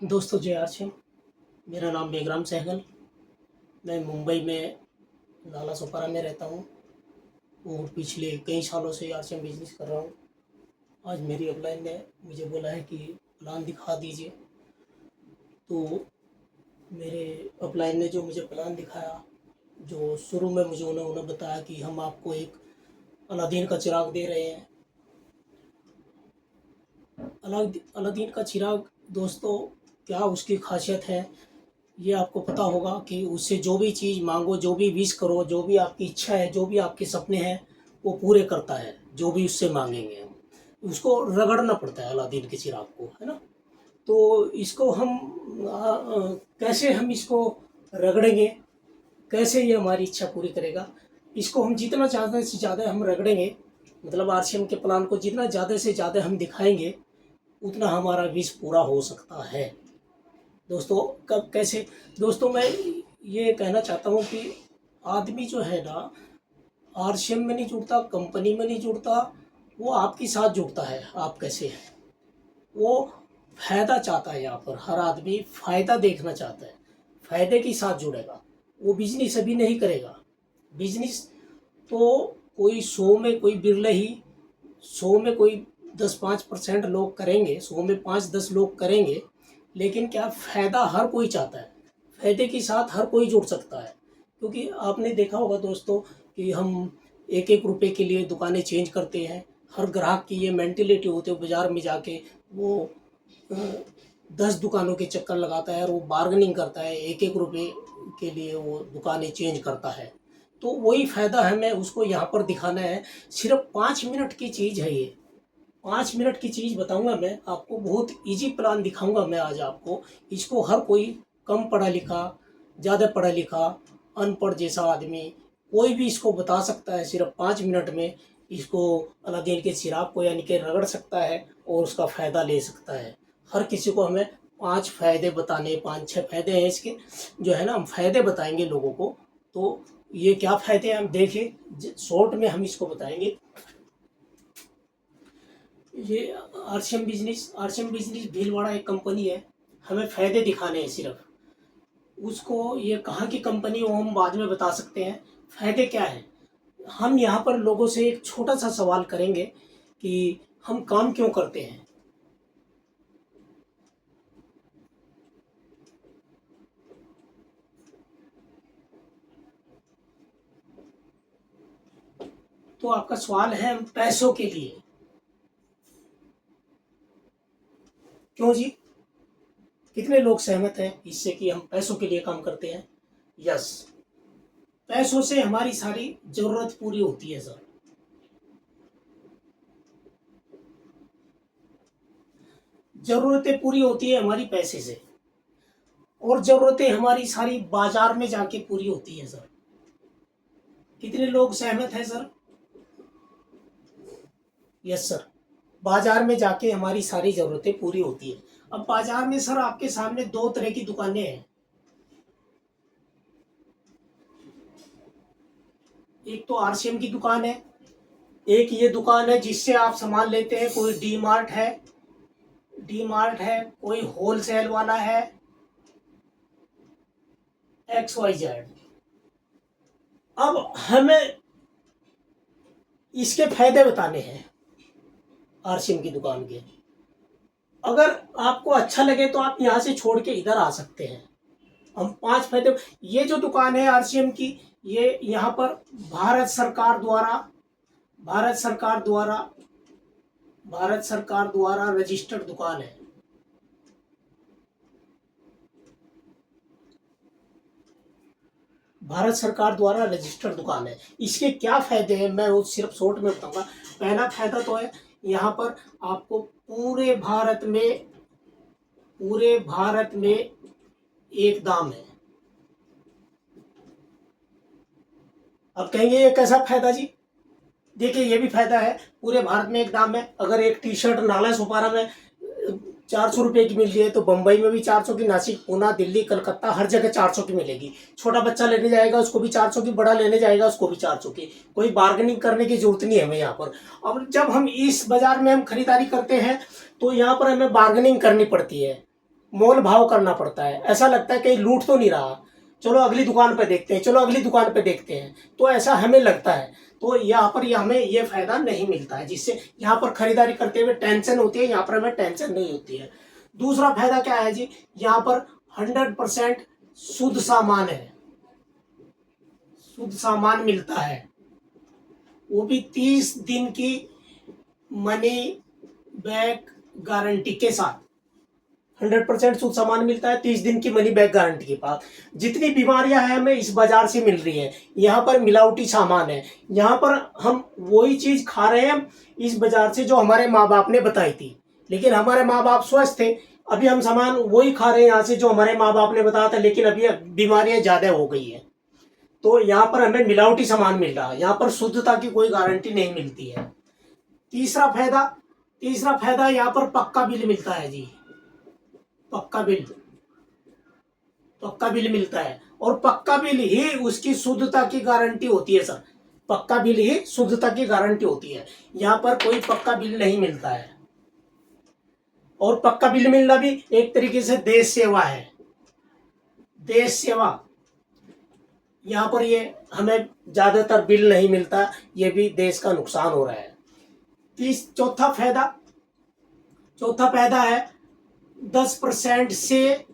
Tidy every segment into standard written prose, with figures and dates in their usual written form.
दोस्तों जय आर। मेरा नाम बेगराम सहगल। मैं मुंबई में नाला सोपारा में रहता हूँ और पिछले कई सालों से आर बिजनेस कर रहा हूँ। आज मेरी अपलाइन ने मुझे बोला है कि प्लान दिखा दीजिए। तो मेरे अपलाइन ने जो मुझे प्लान दिखाया, जो शुरू में मुझे उन्होंने बताया कि हम आपको एक अलादीन का चिराग दे रहे हैं। अलादीन का चिराग दोस्तों, क्या उसकी खासियत है ये आपको पता होगा कि उससे जो भी चीज़ मांगो, जो भी विश करो, जो भी आपकी इच्छा है, जो भी आपके सपने हैं, वो पूरे करता है। जो भी उससे मांगेंगे हम, उसको रगड़ना पड़ता है अलादीन के चिराग को, है ना। तो इसको हम कैसे हम इसको रगड़ेंगे, कैसे ये हमारी इच्छा पूरी करेगा। इसको हम जितना ज़्यादा से ज़्यादा हम रगड़ेंगे, मतलब आरसीएम के प्लान को जितना ज़्यादा से ज़्यादा हम दिखाएंगे, उतना हमारा विश पूरा हो सकता है। दोस्तों कब कैसे, दोस्तों मैं ये कहना चाहता हूँ कि आदमी जो है ना, आरसीएम में नहीं जुड़ता, कंपनी में नहीं जुड़ता, वो आपके साथ जुड़ता है। आप कैसे हैं, वो फायदा चाहता है। यहाँ पर हर आदमी फायदा देखना चाहता है, फायदे के साथ जुड़ेगा। वो बिजनेस अभी नहीं करेगा। बिजनेस तो कोई 100 में कोई बिरले ही, 100 में कोई 10-5% लोग करेंगे, 100 में 5-10 लोग करेंगे। लेकिन क्या फ़ायदा हर कोई चाहता है, फ़ायदे के साथ हर कोई जुड़ सकता है। क्योंकि आपने देखा होगा दोस्तों कि हम एक एक रुपए के लिए दुकानें चेंज करते हैं। हर ग्राहक की ये मेंटेलिटी होती है, बाज़ार में जाके वो 10 दुकानों के चक्कर लगाता है और वो बार्गेनिंग करता है, एक एक रुपये के लिए वो दुकानें चेंज करता है। तो वही फ़ायदा हमें उसको यहाँ पर दिखाना है। सिर्फ 5 मिनट की चीज़ है ये, 5 मिनट की चीज़ बताऊंगा मैं आपको। बहुत इजी प्लान दिखाऊंगा मैं आज आपको। इसको हर कोई, कम पढ़ा लिखा, ज़्यादा पढ़ा लिखा, अनपढ़ जैसा आदमी, कोई भी इसको बता सकता है। सिर्फ 5 मिनट में इसको अलादीन के चिराग को यानी कि रगड़ सकता है और उसका फ़ायदा ले सकता है। हर किसी को हमें 5 फ़ायदे बताने, 5-6 फ़ायदे हैं इसके, जो है ना, हम फ़ायदे बताएंगे लोगों को। तो ये क्या फ़ायदे हैं हम देखिए, शॉर्ट में हम इसको बताएंगे। ये आरसीएम बिजनेस भीलवाड़ा एक कंपनी है। हमें फ़ायदे दिखाने हैं सिर्फ। उसको ये कहाँ की कंपनी वो हम बाद में बता सकते हैं। फ़ायदे क्या है, हम यहाँ पर लोगों से एक छोटा सा सवाल करेंगे कि हम काम क्यों करते हैं। तो आपका सवाल है हम पैसों के लिए। क्यों जी, कितने लोग सहमत हैं इससे कि हम पैसों के लिए काम करते हैं। यस, पैसों से हमारी सारी ज़रूरत पूरी होती है सर। ज़रूरतें पूरी होती है हमारी पैसे से, और ज़रूरतें हमारी सारी बाजार में जाके पूरी होती है सर। कितने लोग सहमत हैं सर। यस सर, बाजार में जाके हमारी सारी ज़रूरतें पूरी होती है। अब बाजार में सर आपके सामने दो तरह की दुकानें हैं। एक तो आरसीएम की दुकान है, एक ये दुकान है जिससे आप सामान लेते हैं। कोई डी मार्ट है, कोई होलसेल वाला है, XYZ। अब हमें इसके फायदे बताने हैं आरसीएम की दुकान के। अगर आपको अच्छा लगे तो आप यहाँ से छोड़ के इधर आ सकते हैं। हम 5 फायदे, ये जो दुकान है आरसीएम की, ये यहाँ पर भारत सरकार द्वारा भारत सरकार द्वारा भारत सरकार द्वारा रजिस्टर्ड दुकान है। भारत सरकार द्वारा रजिस्टर्ड दुकान है। इसके क्या फायदे हैं मैं वो सिर्फ शॉर्ट में बताऊंगा। पहला फायदा तो है, यहाँ पर आपको पूरे भारत में एक दाम है। अब कहेंगे ये कैसा फायदा जी। देखिए ये भी फायदा है, पूरे भारत में एक दाम है। अगर एक टी शर्ट नाला सोपारा में 400 रुपये की मिल रही है, तो बम्बई में भी 400 की, नासिक, पूना, दिल्ली, कलकत्ता, हर जगह 400 की मिलेगी। छोटा बच्चा लेने जाएगा उसको भी 400 की, बड़ा लेने जाएगा उसको भी 400 की। कोई बार्गेनिंग करने की जरूरत नहीं है हमें यहाँ पर। अब जब हम इस बाजार में हम खरीदारी करते हैं तो यहाँ पर हमें बार्गेनिंग करनी पड़ती है। मोल भाव करना पड़ता है। ऐसा लगता है कहीं लूट तो नहीं रहा, चलो अगली दुकान पे देखते हैं, चलो अगली दुकान पे देखते हैं, तो ऐसा हमें लगता है। तो यहाँ पर हमें ये फायदा नहीं मिलता है, जिससे यहाँ पर खरीदारी करते हुए टेंशन होती है, यहाँ पर हमें टेंशन नहीं होती है। दूसरा फायदा क्या है जी, यहाँ पर 100% शुद्ध सामान है, शुद्ध सामान मिलता है, वो भी 30 दिन की मनी बैक गारंटी के साथ। 100% शुद्ध सामान मिलता है, 30 दिन की मनी बैक गारंटी के पास। जितनी बीमारियां हैं हमें इस बाजार से मिल रही है, यहाँ पर मिलावटी सामान है, यहाँ पर हम वही चीज खा रहे हैं इस बाजार से जो हमारे माँ बाप ने बताई थी, लेकिन हमारे माँ बाप स्वस्थ थे। अभी हम सामान वही खा रहे हैं यहाँ से जो हमारे माँ बाप ने बताया था, लेकिन अभी बीमारियां ज्यादा हो गई है। तो यहाँ पर हमें मिलावटी सामान मिल रहा है, यहाँ पर शुद्धता की कोई गारंटी नहीं मिलती है। तीसरा फायदा यहाँ पर पक्का बिल मिलता है जी, पक्का बिल मिलता है, और पक्का बिल ही उसकी शुद्धता की गारंटी होती है सर। पक्का बिल ही शुद्धता की गारंटी होती है, यहाँ पर कोई पक्का बिल नहीं मिलता है। और पक्का बिल मिलना भी एक तरीके से देश सेवा है, देश सेवा। यहाँ पर ये हमें ज्यादातर बिल नहीं मिलता, ये भी देश का नुकसान हो रहा है। चौथा फायदा है 10% से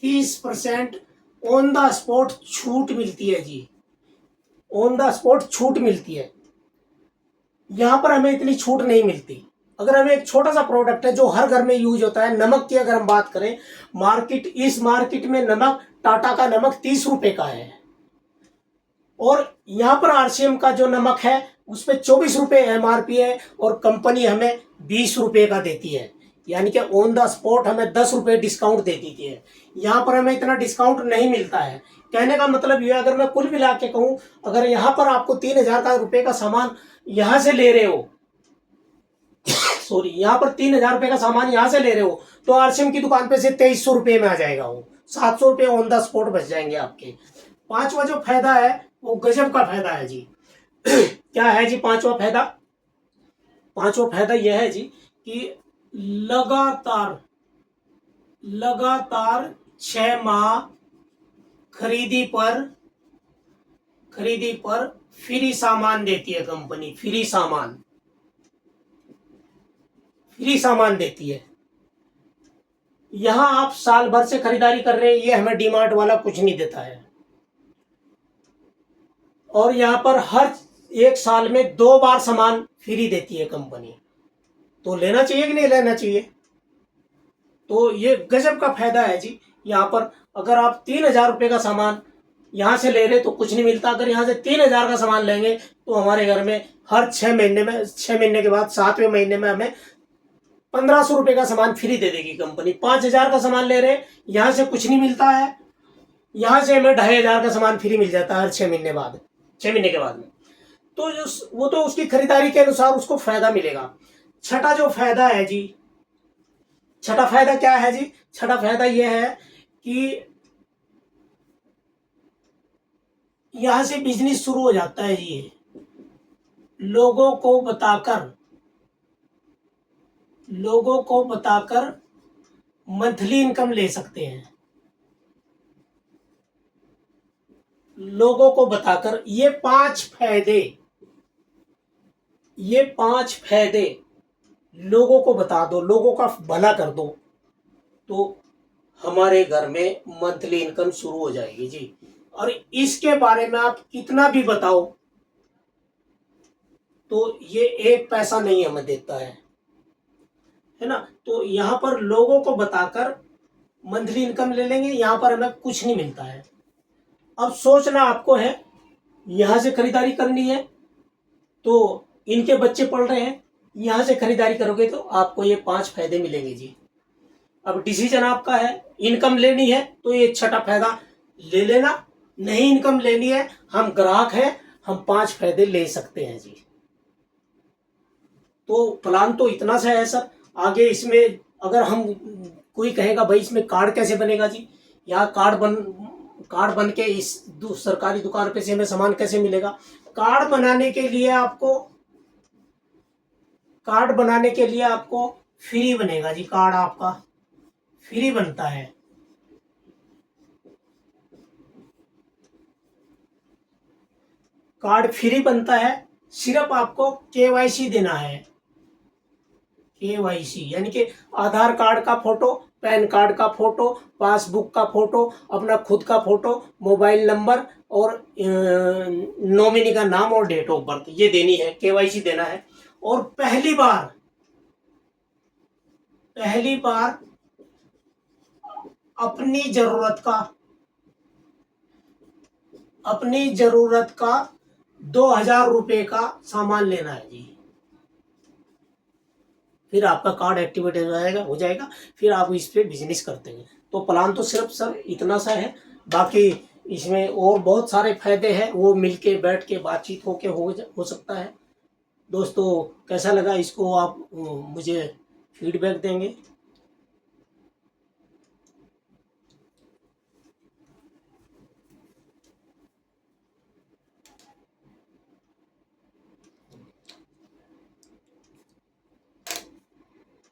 30% ऑन द स्पॉट छूट मिलती है जी, ऑन द स्पॉट छूट मिलती है। यहां पर हमें इतनी छूट नहीं मिलती। अगर हमें एक छोटा सा प्रोडक्ट है जो हर घर में यूज होता है, नमक की अगर हम बात करें, इस मार्केट में नमक, टाटा का नमक 30 रुपए का है, और यहां पर आरसीएम का जो नमक है उस पर 24 रुपए एमआरपी है, और कंपनी हमें 20 रुपए का देती है, यानी कि ऑन द स्पॉट हमें 10 रुपए डिस्काउंट दे देती है। यहाँ पर हमें इतना डिस्काउंट नहीं मिलता है। कहने का मतलब ये, अगर मैं कुल मिला के कहूँ, अगर यहाँ पर आपको 3000 का रुपए का सामान यहाँ से ले रहे हो, सॉरी, यहाँ पर 3000 रुपए का सामान यहाँ से ले रहे हो, तो आरसीएम की दुकान पे से 2300 रुपए में आ जाएगा, वो 700 रुपए ऑन द स्पॉट बच जाएंगे आपके। पांचवा जो फायदा है वो गजब का फायदा है जी। क्या है जी पांचवा फायदा यह है जी कि लगातार 6 माह खरीदी पर फ्री सामान देती है कंपनी, फ्री सामान देती है। यहां आप साल भर से खरीदारी कर रहे हैं, ये हमें डीमार्ट वाला कुछ नहीं देता है। और यहाँ पर हर एक साल में 2 बार सामान फ्री देती है कंपनी, तो लेना चाहिए कि नहीं लेना चाहिए? तो ये गजब का फायदा है जी। यहाँ पर अगर आप 3000 रुपए का सामान यहाँ से ले रहे तो कुछ नहीं मिलता, अगर यहाँ से 3000 का सामान लेंगे तो हमारे घर में हर 6 महीने के बाद 7वें महीने में हमें 1500 रुपए का सामान फ्री दे देगी कंपनी। 5000 का सामान ले रहे, यहाँ से कुछ नहीं मिलता है, यहाँ से हमें 2500 का सामान फ्री मिल जाता है हर 6 महीने के बाद में। तो वो तो उसकी खरीदारी के अनुसार उसको फायदा मिलेगा। छठा फायदा क्या है जी? छठा फायदा यह है कि यहां से बिजनेस शुरू हो जाता है जी, लोगों को बताकर मंथली इनकम ले सकते हैं। लोगों को बताकर ये 5 फायदे लोगों को बता दो, लोगों का भला कर दो, तो हमारे घर में मंथली इनकम शुरू हो जाएगी जी। और इसके बारे में आप कितना भी बताओ तो ये 1 पैसा नहीं हमें देता है ना। तो यहाँ पर लोगों को बताकर मंथली इनकम ले लेंगे, यहाँ पर हमें कुछ नहीं मिलता है। अब सोचना आपको है, यहाँ से खरीदारी करनी है तो इनके बच्चे पढ़ रहे हैं, यहाँ से खरीदारी करोगे तो आपको ये 5 फायदे मिलेंगे जी। अब डिसीजन आपका है, इनकम लेनी है तो ये छठा फायदा ले लेना, नहीं इनकम लेनी है, हम ग्राहक हैं, हम 5 फायदे ले सकते हैं जी। तो प्लान तो इतना सा है सर। आगे इसमें अगर हम कोई कहेगा भाई इसमें कार्ड कैसे बनेगा जी, यहाँ कार्ड बन के इस सरकारी दुकान पे से हमें सामान कैसे मिलेगा? कार्ड बनाने के लिए आपको फ्री बनेगा जी। कार्ड आपका फ्री बनता है। कार्ड फ्री बनता है, सिर्फ आपको केवाईसी देना है। केवाईसी यानी कि आधार कार्ड का फोटो, पैन कार्ड का फोटो, पासबुक का फोटो, अपना खुद का फोटो, मोबाइल नंबर और नॉमिनी का नाम और डेट ऑफ बर्थ, ये देनी है, केवाईसी देना है। और पहली बार अपनी जरूरत का 2,000 रुपए का सामान लेना है जी। फिर आपका कार्ड एक्टिवेट हो जाएगा, फिर आप इस पे बिजनेस करते हैं। तो प्लान तो सिर्फ सर इतना सा है, बाकी इसमें और बहुत सारे फायदे हैं, वो मिलके बैठ के बातचीत होके हो सकता है। दोस्तों कैसा लगा इसको आप मुझे फीडबैक देंगे।